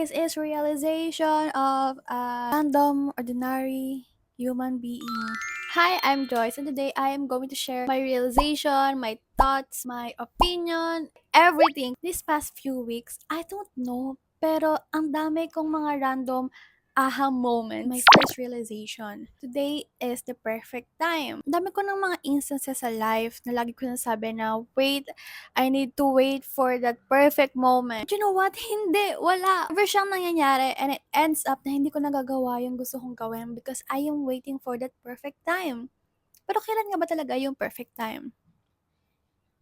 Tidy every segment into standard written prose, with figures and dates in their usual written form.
This is realization of a random, ordinary human being. Hi, I'm Joyce, and today I am going to share my realization, my thoughts, my opinion, everything. These past few weeks, I don't know, pero ang dami kong mga random aha moments. My first realization, today is the perfect time. Ang dami ko ng mga instances sa life na lagi ko nasabi na, wait, I need to wait for that perfect moment. But you know what? Hindi, wala. Never siyang nangyayari and it ends up na hindi ko nagagawa yung gusto kong gawin because I am waiting for that perfect time. Pero kailan nga ba talaga yung perfect time?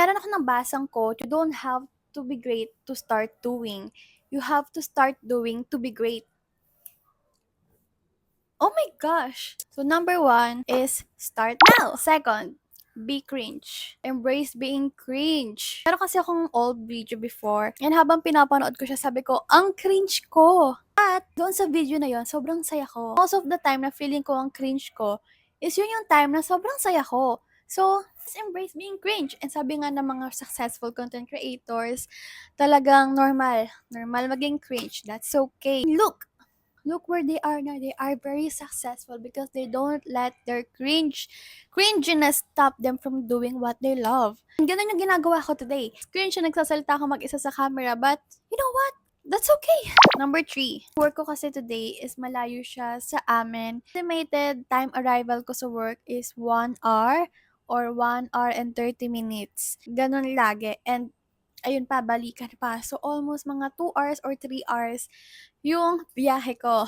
Meron ako ng basang quote, you don't have to be great to start doing. You have to start doing to be great. Oh my gosh! So number 1 is start now. Second, be cringe. Embrace being cringe. Meron kasi akong old video before, and habang pinapanood ko siya, sabi ko, ang cringe ko! At doon sa video na yon, sobrang saya ko. Most of the time na feeling ko ang cringe ko, is yun yung time na sobrang saya ko. So, let's embrace being cringe. And sabi nga ng mga successful content creators, talagang normal. Normal maging cringe. That's okay. Look where they are now. They are very successful because they don't let their cringiness stop them from doing what they love. And ganun yung ginagawa ko today. Cringe na nagsasalita ako mag-isa sa camera, but you know what? That's okay. Number 3. Work ko kasi today is malayo siya sa amin. Estimated time arrival ko sa work is 1 hour or 1 hour and 30 minutes. Ganun lagi. And ayun pa, balikan pa. So, almost mga 2 hours or 3 hours yung biyahe ko.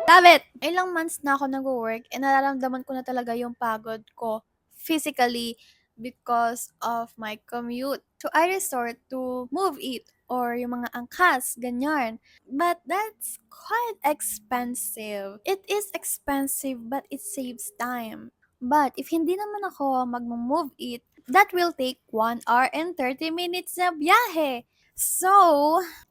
Love it! Ilang months na ako nag-work and nararamdaman ko na talaga yung pagod ko physically because of my commute. So, I resort to Move It or yung mga angkas, ganyan. But that's quite expensive. It is expensive but it saves time. But if hindi naman ako mag-move it, that will take 1 hour and 30 minutes na biyahe. So,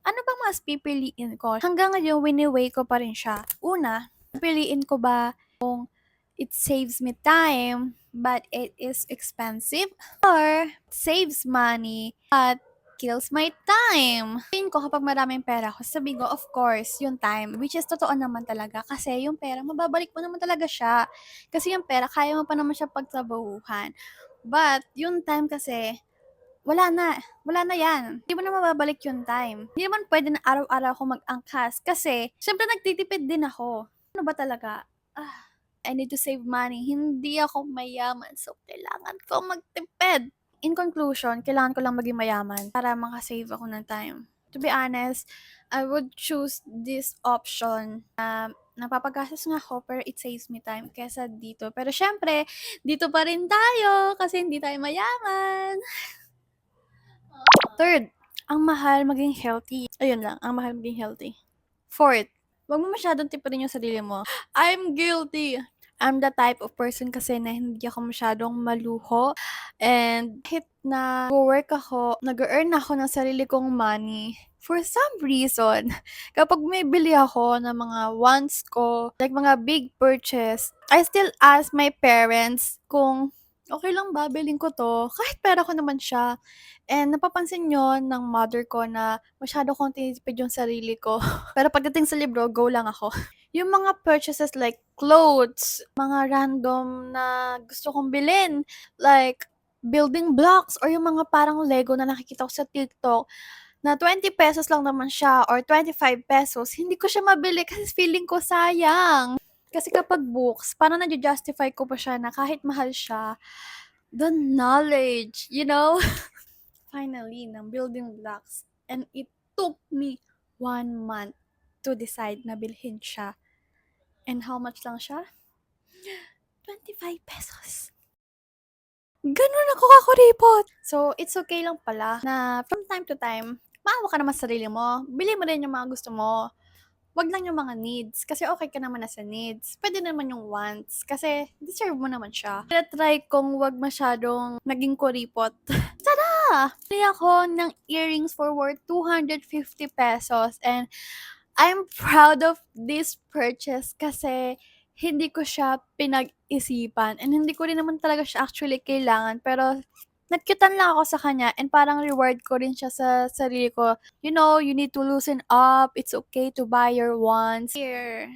ano bang mas pipiliin ko? Hanggang ngayon, wini-weigh ko pa rin siya. Una, pipiliin ko ba kung it saves me time but it is expensive or saves money but kills my time? Piliin ko kapag maraming pera ko, sabihin ko, of course, yung time, which is totoo naman talaga kasi yung pera, mababalik mo naman talaga siya. Kasi yung pera, kaya mo pa naman siya pagtrabahuhan. But, yung time kasi, wala na yan. Hindi mo na mababalik yung time. Hindi naman pwede na araw-araw ako mag-angkas kasi syempre nagtitipid din ako. Ano ba talaga? I need to save money. Hindi ako mayaman, so kailangan ko magtipid. In conclusion, kailangan ko lang maging mayaman para makasave ako ng time. To be honest, I would choose this option. Napapagastos nga ako pero it saves me time kesa dito. Pero syempre, dito pa rin tayo kasi hindi tayo mayaman. Third, ang mahal maging healthy. Ayun lang, ang mahal maging healthy. Fourth, wag mo masyadong tipunin yung sarili mo. I'm guilty. I'm the type of person kasi na hindi ako masyadong maluho. And kahit na work ako, nag-earn ako ng sarili kong money, for some reason, kapag may bili ako ng mga wants ko, like mga big purchase, I still ask my parents kung okay lang ba, bilhin ko to, kahit pera ko naman siya. And napapansin yon ng mother ko na masyado kong tinitipid yung sarili ko. Pero pagdating sa libro, go lang ako. Yung mga purchases like clothes, mga random na gusto kong bilhin, like building blocks or yung mga parang Lego na nakikita ko sa TikTok na 20 pesos lang naman siya or 25 pesos, hindi ko siya mabili kasi feeling ko sayang. Kasi kapag books, parang nadju-justify ko pa siya na kahit mahal siya, the knowledge, you know? Finally, ng building blocks. And it took me 1 month to decide na bilhin siya. And how much lang siya? 25 pesos. Ganun ako kakuripot. So, it's okay lang pala na from time to time, maawa ka naman sa sarili mo. Bili mo rin yung mga gusto mo. Wag lang yung mga needs. Kasi okay ka naman na sa needs. Pwede naman yung wants. Kasi deserve mo naman siya. Try kong wag masyadong naging kuripot. Tada! Bili ako ng earrings for worth 250 pesos. And I'm proud of this purchase kasi hindi ko siya pinag-isipan. And hindi ko rin naman talaga siya actually kailangan. Pero nag-cute-an lang ako sa kanya and parang reward ko rin siya sa sarili ko. You know, you need to loosen up. It's okay to buy your wants. Here.